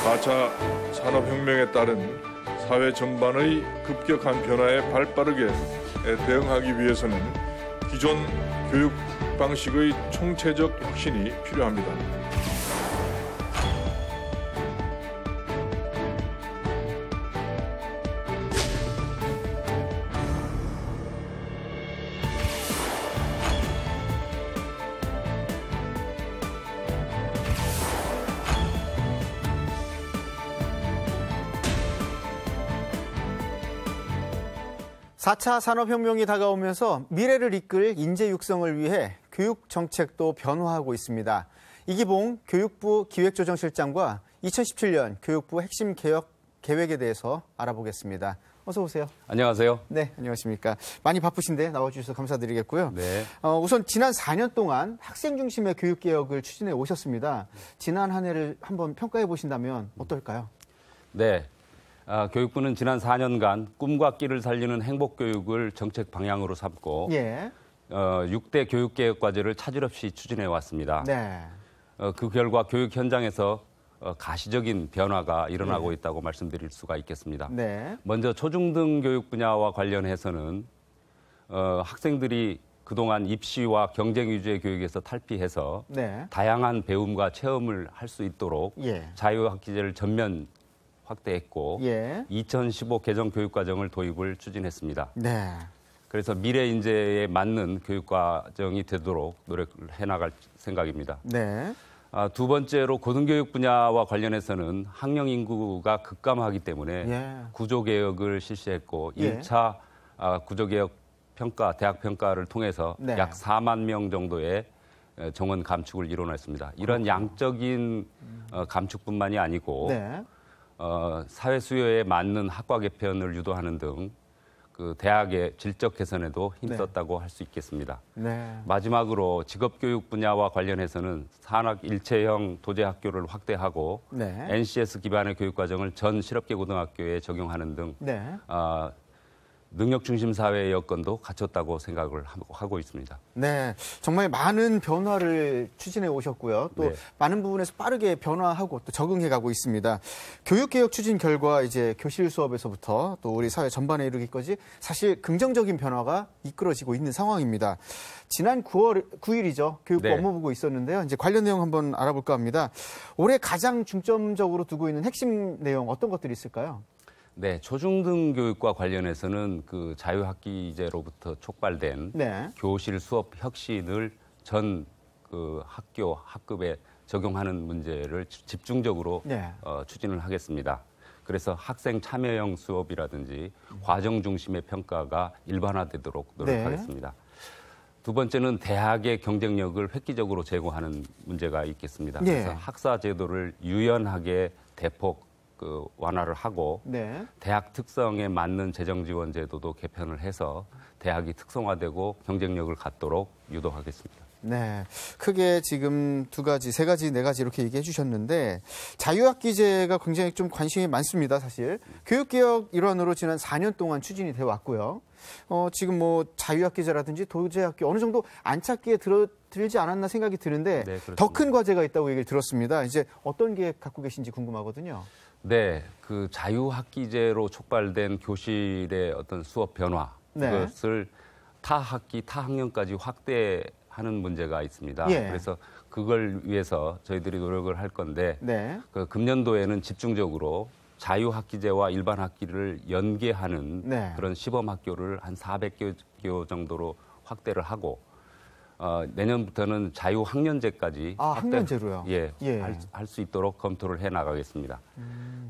4차 산업혁명에 따른 사회 전반의 급격한 변화에 발빠르게 대응하기 위해서는 기존 교육 방식의 총체적 혁신이 필요합니다. 사 차 산업혁명이 다가오면서 미래를 이끌 인재 육성을 위해 교육 정책도 변화하고 있습니다. 이기봉 교육부 기획조정실장과 2017년 교육부 핵심 개혁 계획에 대해서 알아보겠습니다. 어서 오세요. 안녕하세요. 네, 안녕하십니까. 많이 바쁘신데 나와주셔서 감사드리겠고요. 네. 우선 지난 4년 동안 학생 중심의 교육개혁을 추진해 오셨습니다. 지난 한 해를 한번 평가해 보신다면 어떨까요? 네. 교육부는 지난 4년간 꿈과 끼를 살리는 행복교육을 정책 방향으로 삼고 6대 교육개혁 과제를 차질 없이 추진해 왔습니다. 네. 그 결과 교육 현장에서 가시적인 변화가 일어나고 있다고 말씀드릴 수가 있겠습니다. 네. 먼저 초중등 교육 분야와 관련해서는 학생들이 그동안 입시와 경쟁 위주의 교육에서 탈피해서 다양한 배움과 체험을 할 수 있도록 자유학기제를 전면 확대했고 2015 개정 교육과정을 도입을 추진했습니다. 네. 그래서 미래 인재에 맞는 교육과정이 되도록 노력을 해나갈 생각입니다. 네. 두 번째로 고등교육 분야와 관련해서는 학령 인구가 급감하기 때문에 구조개혁을 실시했고 1차 구조개혁 평가, 대학 평가를 통해서 약 4만 명 정도의 정원 감축을 이뤄냈습니다. 이런 양적인 감축뿐만이 아니고 사회 수요에 맞는 학과 개편을 유도하는 등 그 대학의 질적 개선에도 힘썼다고 할 수 있겠습니다. 마지막으로 직업교육 분야와 관련해서는 산학 일체형 도제학교를 확대하고 NCS 기반의 교육과정을 전 실업계 고등학교에 적용하는 등 능력 중심 사회의 여건도 갖췄다고 생각을 하고 있습니다. 네, 정말 많은 변화를 추진해 오셨고요. 또 많은 부분에서 빠르게 변화하고 또 적응해 가고 있습니다. 교육개혁 추진 결과 이제 교실 수업에서부터 또 우리 사회 전반에 이르기까지 사실 긍정적인 변화가 이끌어지고 있는 상황입니다. 지난 9일이죠. 교육부 업무 보고 있었는데요. 이제 관련 내용 한번 알아볼까 합니다. 올해 가장 중점적으로 두고 있는 핵심 내용 어떤 것들이 있을까요? 네, 초중등 교육과 관련해서는 그 자유학기제로부터 촉발된 교실 수업 혁신을 전 그 학교 학급에 적용하는 문제를 집중적으로 추진을 하겠습니다. 그래서 학생 참여형 수업이라든지 과정 중심의 평가가 일반화되도록 노력하겠습니다. 두 번째는 대학의 경쟁력을 획기적으로 제고하는 문제가 있겠습니다. 그래서 학사 제도를 유연하게 대폭 완화를 하고 대학 특성에 맞는 재정 지원 제도도 개편을 해서 대학이 특성화되고 경쟁력을 갖도록 유도하겠습니다. 네, 크게 지금 두 가지, 세 가지, 네 가지 이렇게 얘기해 주셨는데 자유학기제가 굉장히 좀 관심이 많습니다, 사실. 교육개혁 일환으로 지난 4년 동안 추진이 되어 왔고요. 지금 뭐 자유학기제라든지 도제학교 어느 정도 안착기에 들지 않았나 생각이 드는데 더 큰 과제가 있다고 얘기를 들었습니다. 이제 어떤 계획 갖고 계신지 궁금하거든요. 네, 그 자유학기제로 촉발된 교실의 어떤 수업 변화, 그것을 타 학기, 타 학년까지 확대하는 문제가 있습니다. 그래서 그걸 위해서 저희들이 노력을 할 건데 그 금년도에는 집중적으로 자유학기제와 일반 학기를 연계하는 그런 시범학교를 한 400개 정도로 확대를 하고 내년부터는 자유학년제까지 학년제로요? 할 수 있도록 검토를 해 나가겠습니다.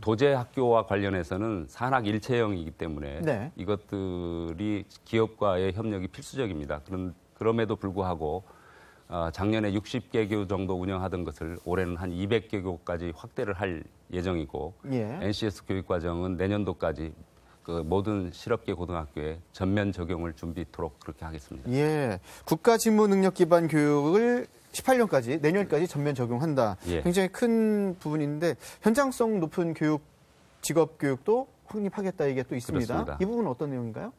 도제학교와 관련해서는 산학 일체형이기 때문에 이것들이 기업과의 협력이 필수적입니다. 그럼에도 불구하고 작년에 60개교 정도 운영하던 것을 올해는 한 200개교까지 확대를 할 예정이고 NCS 교육과정은 내년도까지 그 모든 실업계 고등학교에 전면 적용을 준비토록 그렇게 하겠습니다. 국가직무능력 기반 교육을 18년까지, 내년까지 전면 적용한다. 굉장히 큰 부분인데 현장성 높은 교육, 직업 교육도 확립하겠다 이게 또 있습니다. 그렇습니다. 이 부분은 어떤 내용인가요?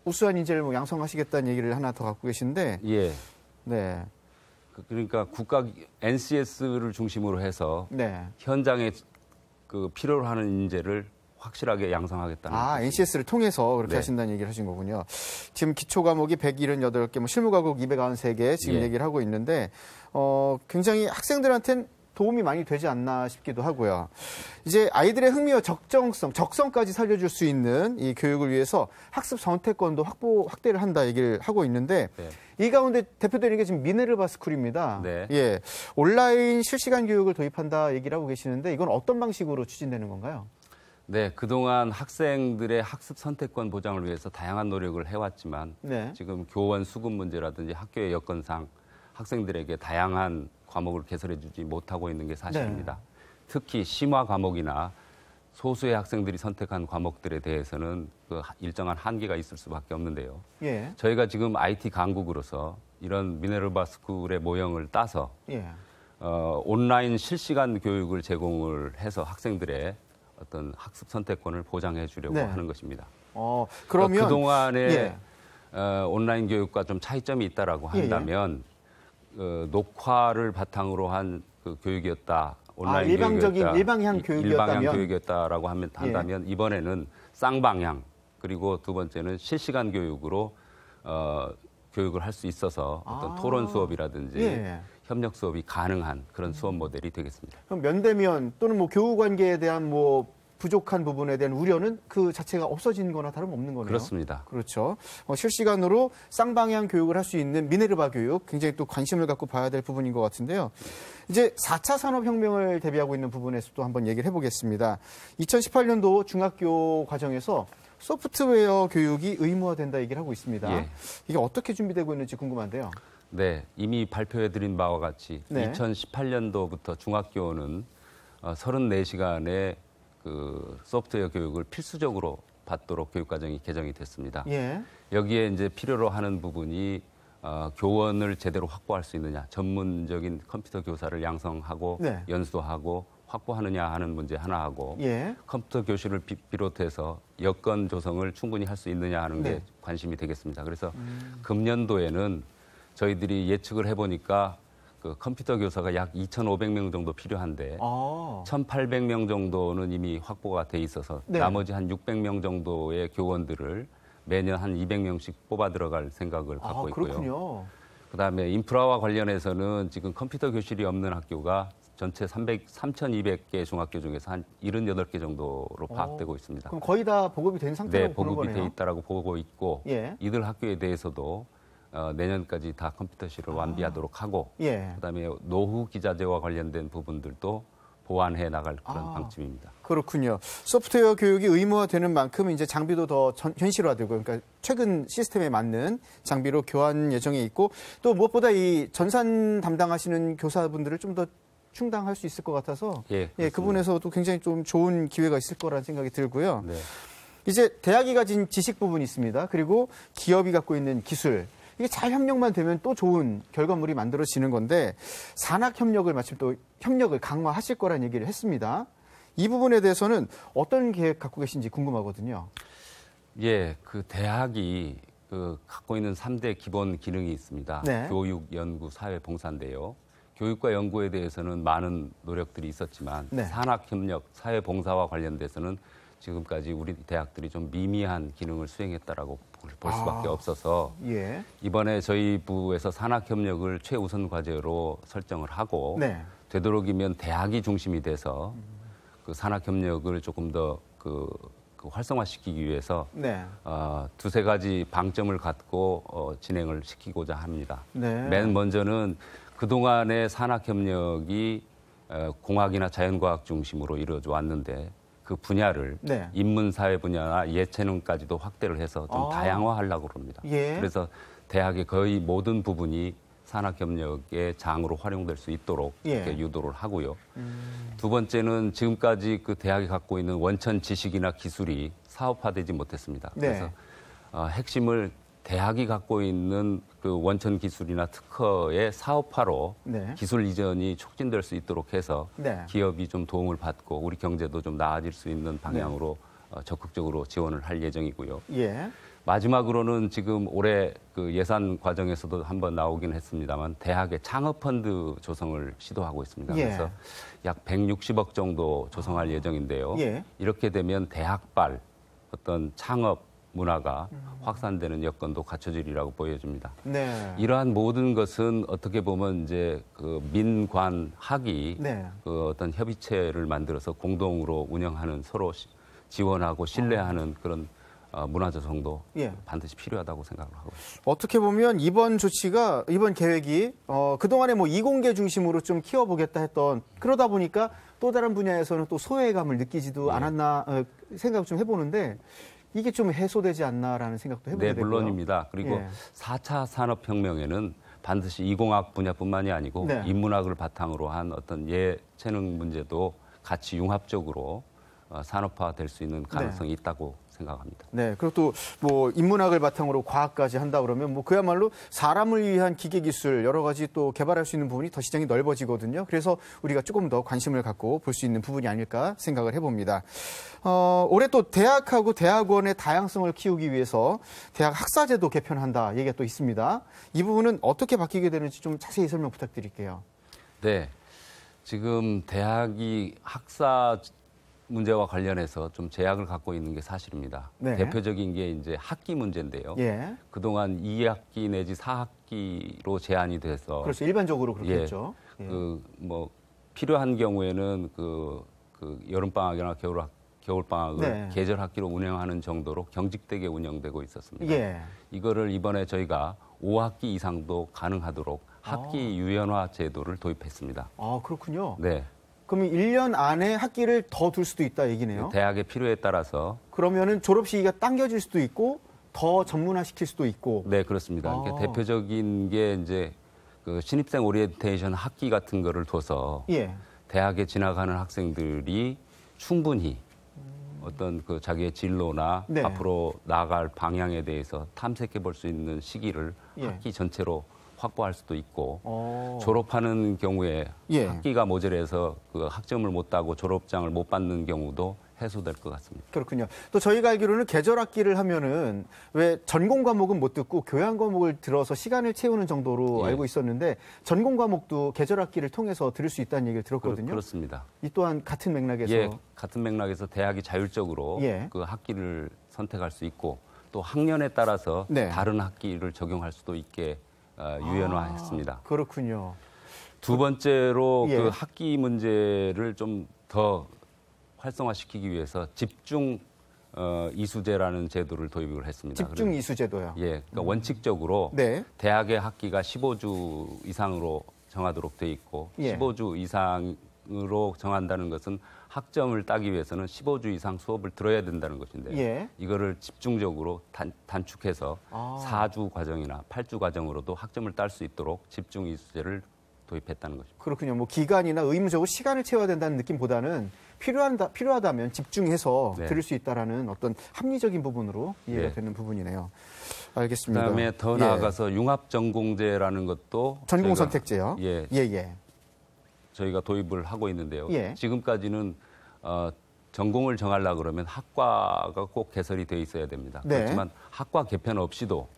우수한 인재를 양성하시겠다는 얘기를 하나 더 갖고 계신데, 그러니까 국가 NCS를 중심으로 해서 네. 현장에 그 필요로 하는 인재를 확실하게 양성하겠다는 거죠. NCS를 통해서 그렇게 네. 하신다는 얘기를 하신 거군요. 지금 기초 과목이 178개, 뭐 실무 과목 293개 지금 예. 얘기를 하고 있는데 굉장히 학생들한테는 도움이 많이 되지 않나 싶기도 하고요. 이제 아이들의 흥미와 적성까지 살려줄 수 있는 이 교육을 위해서 학습 선택권도 확대를 한다 얘기를 하고 있는데 네. 이 가운데 대표되는 게 지금 미네르바 스쿨입니다. 네. 예, 온라인 실시간 교육을 도입한다 얘기를 하고 계시는데 이건 어떤 방식으로 추진되는 건가요? 네, 그동안 학생들의 학습 선택권 보장을 위해서 다양한 노력을 해왔지만 네. 지금 교원 수급 문제라든지 학교의 여건상 학생들에게 다양한 과목을 개설해주지 못하고 있는 게 사실입니다. 네. 특히 심화 과목이나 소수의 학생들이 선택한 과목들에 대해서는 그 일정한 한계가 있을 수밖에 없는데요. 예. 저희가 지금 IT 강국으로서 이런 미네르바 스쿨의 모형을 따서 예. 온라인 실시간 교육을 제공을 해서 학생들의 어떤 학습 선택권을 보장해 주려고 네. 하는 것입니다. 그러면 그동안의 온라인 교육과 좀 차이점이 있다라고 한다면 녹화를 바탕으로 한 그 교육이었다. 온라인 교육이었다. 일방향 교육이었다면 일방향 교육이었다라고 한다면 이번에는 쌍방향 그리고 두 번째는 실시간 교육으로 교육을 할 수 있어서 어떤 토론 수업이라든지 협력 수업이 가능한 그런 수업 모델이 되겠습니다. 그럼 면대면 또는 뭐 교우 관계에 대한 뭐 부족한 부분에 대한 우려는 그 자체가 없어진 거나 다름없는 거네요. 그렇습니다. 그렇죠. 실시간으로 쌍방향 교육을 할 수 있는 미네르바 교육 굉장히 또 관심을 갖고 봐야 될 부분인 것 같은데요. 이제 4차 산업혁명을 대비하고 있는 부분에서 또 한번 얘기를 해보겠습니다. 2018년도 중학교 과정에서 소프트웨어 교육이 의무화된다 얘기를 하고 있습니다. 예. 이게 어떻게 준비되고 있는지 궁금한데요. 네, 이미 발표해드린 바와 같이 네. 2018년도부터 중학교는 34시간의 그 소프트웨어 교육을 필수적으로 받도록 교육과정이 개정이 됐습니다. 예. 여기에 이제 필요로 하는 부분이 교원을 제대로 확보할 수 있느냐, 전문적인 컴퓨터 교사를 양성하고 네. 연수하고 확보하느냐 하는 문제 하나하고 예. 컴퓨터 교실을 비롯해서 여건 조성을 충분히 할 수 있느냐 하는 게 네. 관심이 되겠습니다. 그래서 금년도에는 저희들이 예측을 해보니까 그 컴퓨터 교사가 약 2,500명 정도 필요한데 1,800명 정도는 이미 확보가 돼 있어서 네. 나머지 한 600명 정도의 교원들을 매년 한 200명씩 뽑아 들어갈 생각을 갖고 있고요. 그렇군요. 그다음에 인프라와 관련해서는 지금 컴퓨터 교실이 없는 학교가 전체 3,200개 중학교 중에서 한 78개 정도로 파악되고 있습니다. 그럼 거의 다 보급이 된 상태라고 네, 보는 보급이 거네요. 돼 있다라고 보고 있고 예. 이들 학교에 대해서도 내년까지 다 컴퓨터실을 완비하도록 하고 예. 그다음에 노후 기자재와 관련된 부분들도 보완해 나갈 그런 방침입니다. 그렇군요. 소프트웨어 교육이 의무화되는 만큼 이제 장비도 더 현실화되고, 그러니까 최근 시스템에 맞는 장비로 교환 예정에 있고, 또 무엇보다 이 전산 담당하시는 교사분들을 좀 더 충당할 수 있을 것 같아서 예, 그 부분에서도 굉장히 좀 좋은 기회가 있을 거라는 생각이 들고요. 네. 이제 대학이 가진 지식 부분이 있습니다. 그리고 기업이 갖고 있는 기술. 이게 잘 협력만 되면 또 좋은 결과물이 만들어지는 건데 산학협력을 마침 또 협력을 강화하실 거라는 얘기를 했습니다. 이 부분에 대해서는 어떤 계획 갖고 계신지 궁금하거든요. 예, 그 대학이 그 갖고 있는 3대 기본 기능이 있습니다. 네. 교육, 연구, 사회, 봉사인데요. 교육과 연구에 대해서는 많은 노력들이 있었지만 네. 산학협력, 사회 봉사와 관련돼서는 지금까지 우리 대학들이 좀 미미한 기능을 수행했다라고 볼 수밖에 없어서 예. 이번에 저희 부에서 산학협력을 최우선 과제로 설정을 하고 네. 되도록이면 대학이 중심이 돼서 그 산학협력을 조금 더 그 활성화시키기 위해서 네. 두세 가지 방점을 갖고 진행을 시키고자 합니다. 네. 맨 먼저는 그동안의 산학협력이 공학이나 자연과학 중심으로 이루어져 왔는데 그 분야를 네. 인문사회 분야나 예체능까지도 확대를 해서 좀 다양화하려고 합니다. 예. 그래서 대학의 거의 모든 부분이 산학협력의 장으로 활용될 수 있도록 예. 이렇게 유도를 하고요. 두 번째는 지금까지 그 대학이 갖고 있는 원천 지식이나 기술이 사업화되지 못했습니다. 네. 그래서 핵심을 대학이 갖고 있는 그 원천 기술이나 특허의 사업화로 네. 기술 이전이 촉진될 수 있도록 해서 네. 기업이 좀 도움을 받고 우리 경제도 좀 나아질 수 있는 방향으로 적극적으로 지원을 할 예정이고요. 예. 마지막으로는 지금 올해 그 예산 과정에서도 한번 나오긴 했습니다만 대학의 창업펀드 조성을 시도하고 있습니다. 예. 그래서 약 160억 정도 조성할 예정인데요. 예. 이렇게 되면 대학발 어떤 창업 문화가 확산되는 여건도 갖춰지리라고 보여집니다. 네. 이러한 모든 것은 어떻게 보면 이제 그 민관 학이 네. 그 어떤 협의체를 만들어서 공동으로 운영하는 서로 지원하고 신뢰하는 그런 문화 조성도 예. 반드시 필요하다고 생각을 하고 있습니다. 어떻게 보면 이번 계획이 그동안에 뭐 이공계 중심으로 좀 키워보겠다 했던 그러다 보니까 또 다른 분야에서는 또 소외감을 느끼지도 않았나 생각 좀 해보는데 이게 좀 해소되지 않나라는 생각도 해보게 네, 되고요. 물론입니다. 그리고 예. 4차 산업혁명에는 반드시 이공학 분야뿐만이 아니고 네. 인문학을 바탕으로 한 어떤 예체능 문제도 같이 융합적으로 산업화될 수 있는 가능성이 있다고 생각합니다. 네, 그리고 또 뭐 인문학을 바탕으로 과학까지 한다 그러면 뭐 그야말로 사람을 위한 기계 기술 여러 가지 또 개발할 수 있는 부분이 더 시장이 넓어지거든요. 그래서 우리가 조금 더 관심을 갖고 볼 수 있는 부분이 아닐까 생각을 해봅니다. 올해 또 대학하고 대학원의 다양성을 키우기 위해서 대학 학사제도 개편한다 얘기가 또 있습니다. 이 부분은 어떻게 바뀌게 되는지 좀 자세히 설명 부탁드릴게요. 네, 지금 대학이 학사 문제와 관련해서 좀 제약을 갖고 있는 게 사실입니다. 네. 대표적인 게 이제 학기 문제인데요. 예. 그동안 2학기 내지 4학기로 제한이 돼서 그렇죠. 일반적으로 그렇게 했죠. 예. 뭐 필요한 경우에는 그 여름 방학이나 겨울 방학을 네. 계절 학기로 운영하는 정도로 경직되게 운영되고 있었습니다. 예. 이거를 이번에 저희가 5학기 이상도 가능하도록 학기 유연화 제도를 도입했습니다. 아, 그렇군요. 네. 그럼 1년 안에 학기를 더 둘 수도 있다 얘기네요. 대학의 필요에 따라서 그러면은 졸업 시기가 당겨질 수도 있고 더 전문화시킬 수도 있고. 네, 그렇습니다. 그러니까 대표적인 게 이제 그 신입생 오리엔테이션 학기 같은 거를 둬서 예. 대학에 지나가는 학생들이 충분히 어떤 그 자기의 진로나 네. 앞으로 나아갈 방향에 대해서 탐색해 볼 수 있는 시기를 예. 학기 전체로 확보할 수도 있고 어. 졸업하는 경우에 예. 학기가 모자라서 그 학점을 못 따고 졸업장을 못 받는 경우도 해소될 것 같습니다. 그렇군요. 또 저희가 알기로는 계절 학기를 하면은 왜 전공 과목은 못 듣고 교양 과목을 들어서 시간을 채우는 정도로 예. 알고 있었는데 전공 과목도 계절 학기를 통해서 들을 수 있다는 얘기를 들었거든요. 그렇습니다. 이 또한 같은 맥락에서 예, 같은 맥락에서 대학이 자율적으로 예. 그 학기를 선택할 수 있고 또 학년에 따라서 네. 다른 학기를 적용할 수도 있게 유연화했습니다. 그렇군요. 두 번째로 예. 그 학기 문제를 좀 더 활성화시키기 위해서 집중 이수제라는 제도를 도입을 했습니다. 집중 이수제도요. 예, 그러니까 원칙적으로 네. 대학의 학기가 15주 이상으로 정하도록 돼 있고 예. 15주 이상으로 정한다는 것은 학점을 따기 위해서는 15주 이상 수업을 들어야 된다는 것인데 예. 이거를 집중적으로 단축해서 아. 4주 과정이나 8주 과정으로도 학점을 딸 수 있도록 집중 이수제를 도입했다는 것입니다. 그렇군요. 뭐 기간이나 의무적으로 시간을 채워야 된다는 느낌보다는 필요하다면 집중해서 네. 들을 수 있다라는 어떤 합리적인 부분으로 이해가 네. 되는 부분이네요. 알겠습니다. 그다음에 더 예. 나아가서 융합전공제라는 것도 전공 저희가, 선택제요. 예, 예. 저희가 도입을 하고 있는데요. 예. 지금까지는 전공을 정하려고 그러면 학과가 꼭 개설이 돼 있어야 됩니다. 네. 그렇지만 학과 개편 없이도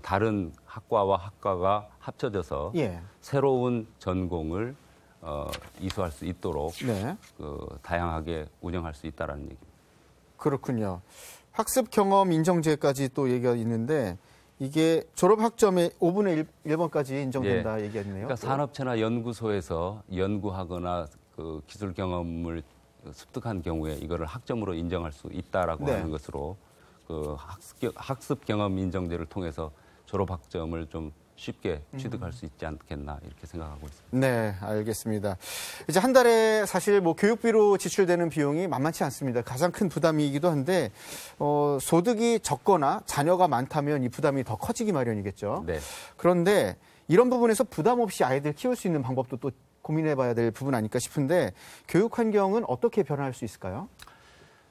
다른 학과와 학과가 합쳐져서 예. 새로운 전공을 이수할 수 있도록 네. 다양하게 운영할 수 있다는 얘기입니다. 그렇군요. 학습 경험 인정제까지 또 얘기가 있는데 이게 졸업 학점의 5분의 1번까지 인정된다 얘기가 있네요. 그러니까 산업체나 연구소에서 연구하거나 그 기술 경험을 습득한 경우에 이거를 학점으로 인정할 수 있다라고 네. 하는 것으로 그 학습 경험 인정제를 통해서 졸업 학점을 좀 쉽게 취득할 수 있지 않겠나 이렇게 생각하고 있습니다. 네, 알겠습니다. 이제 한 달에 사실 뭐 교육비로 지출되는 비용이 만만치 않습니다. 가장 큰 부담이기도 한데 소득이 적거나 자녀가 많다면 이 부담이 더 커지기 마련이겠죠. 네. 그런데 이런 부분에서 부담 없이 아이들 키울 수 있는 방법도 또 고민해봐야 될 부분 아닐까 싶은데 교육 환경은 어떻게 변화할 수 있을까요?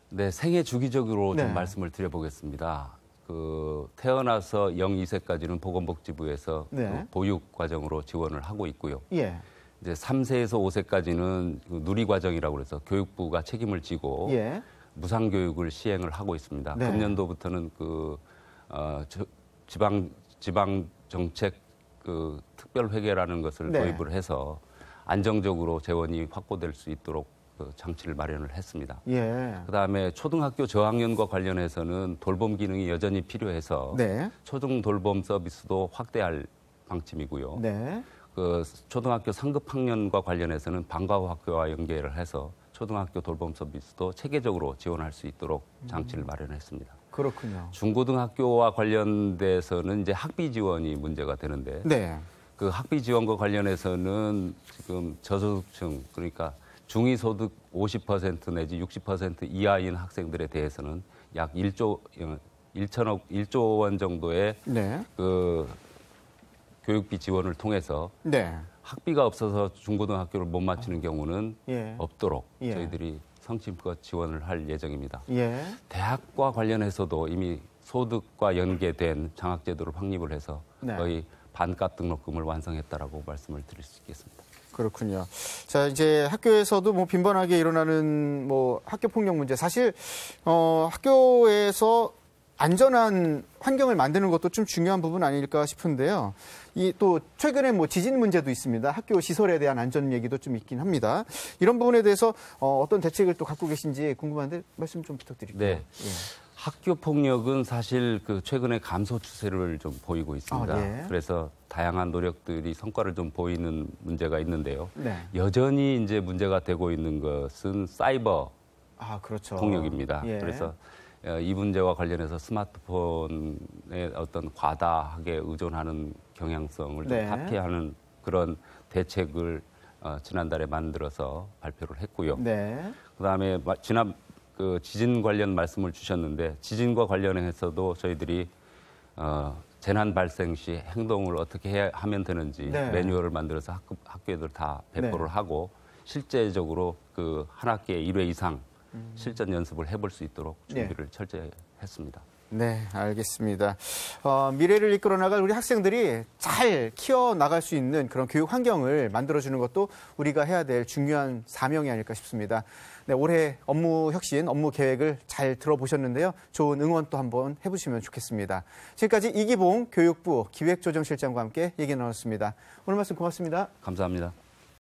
네, 생애 주기적으로 네. 좀 말씀을 드려보겠습니다. 태어나서 0~2세까지는 보건복지부에서 네. 그 보육 과정으로 지원을 하고 있고요. 예. 이제 3세에서 5세까지는 누리과정이라고 해서 교육부가 책임을 지고 예. 무상교육을 시행을 하고 있습니다. 네. 금년도부터는 지방 정책 특별회계라는 것을 네. 도입을 해서 안정적으로 재원이 확보될 수 있도록 장치를 마련을 했습니다. 예. 그다음에 초등학교 저학년과 관련해서는 돌봄 기능이 여전히 필요해서 네. 초등 돌봄 서비스도 확대할 방침이고요. 네. 초등학교 상급 학년과 관련해서는 방과후 학교와 연계를 해서 초등학교 돌봄 서비스도 체계적으로 지원할 수 있도록 장치를 마련했습니다. 그렇군요. 중고등학교와 관련돼서는 이제 학비 지원이 문제가 되는데 네. 그 학비 지원과 관련해서는 지금 저소득층 그러니까 중위소득 50% 내지 60% 이하인 학생들에 대해서는 약 1조 원 정도의 네. 교육비 지원을 통해서 네. 학비가 없어서 중고등학교를 못 마치는 경우는 예. 없도록 예. 저희들이 성심껏 지원을 할 예정입니다. 예. 대학과 관련해서도 이미 소득과 연계된 장학제도를 확립을 해서 네. 거의 반값 등록금을 완성했다라고 말씀을 드릴 수 있겠습니다. 그렇군요. 자, 이제 학교에서도 뭐 빈번하게 일어나는 뭐 학교 폭력 문제. 사실, 학교에서 안전한 환경을 만드는 것도 좀 중요한 부분 아닐까 싶은데요. 이 또 최근에 뭐 지진 문제도 있습니다. 학교 시설에 대한 안전 얘기도 좀 있긴 합니다. 이런 부분에 대해서 어떤 대책을 또 갖고 계신지 궁금한데 말씀 좀 부탁드릴게요. 네. 예. 학교 폭력은 사실 최근에 감소 추세를 좀 보이고 있습니다. 예. 그래서 다양한 노력들이 성과를 좀 보이는 문제가 있는데요. 네. 여전히 이제 문제가 되고 있는 것은 사이버 그렇죠. 폭력입니다. 예. 그래서 이 문제와 관련해서 스마트폰에 어떤 과다하게 의존하는 경향성을 좀 네. 타개하는 그런 대책을 지난달에 만들어서 발표를 했고요. 네. 그다음에 지난 지진 관련 말씀을 주셨는데 지진과 관련해서도 저희들이 재난 발생 시 행동을 어떻게 하면 되는지 네. 매뉴얼을 만들어서 학교들 다 배포를 하고 실제적으로 한 학기에 1회 이상 실전 연습을 해볼 수 있도록 준비를 철저히 했습니다. 네, 알겠습니다. 미래를 이끌어 나갈 우리 학생들이 잘 키워나갈 수 있는 그런 교육 환경을 만들어주는 것도 우리가 해야 될 중요한 사명이 아닐까 싶습니다. 네, 올해 업무 혁신, 업무 계획을 잘 들어보셨는데요. 좋은 응원 또 한번 해보시면 좋겠습니다. 지금까지 이기봉 교육부 기획조정실장과 함께 얘기 나눴습니다. 오늘 말씀 고맙습니다. 감사합니다.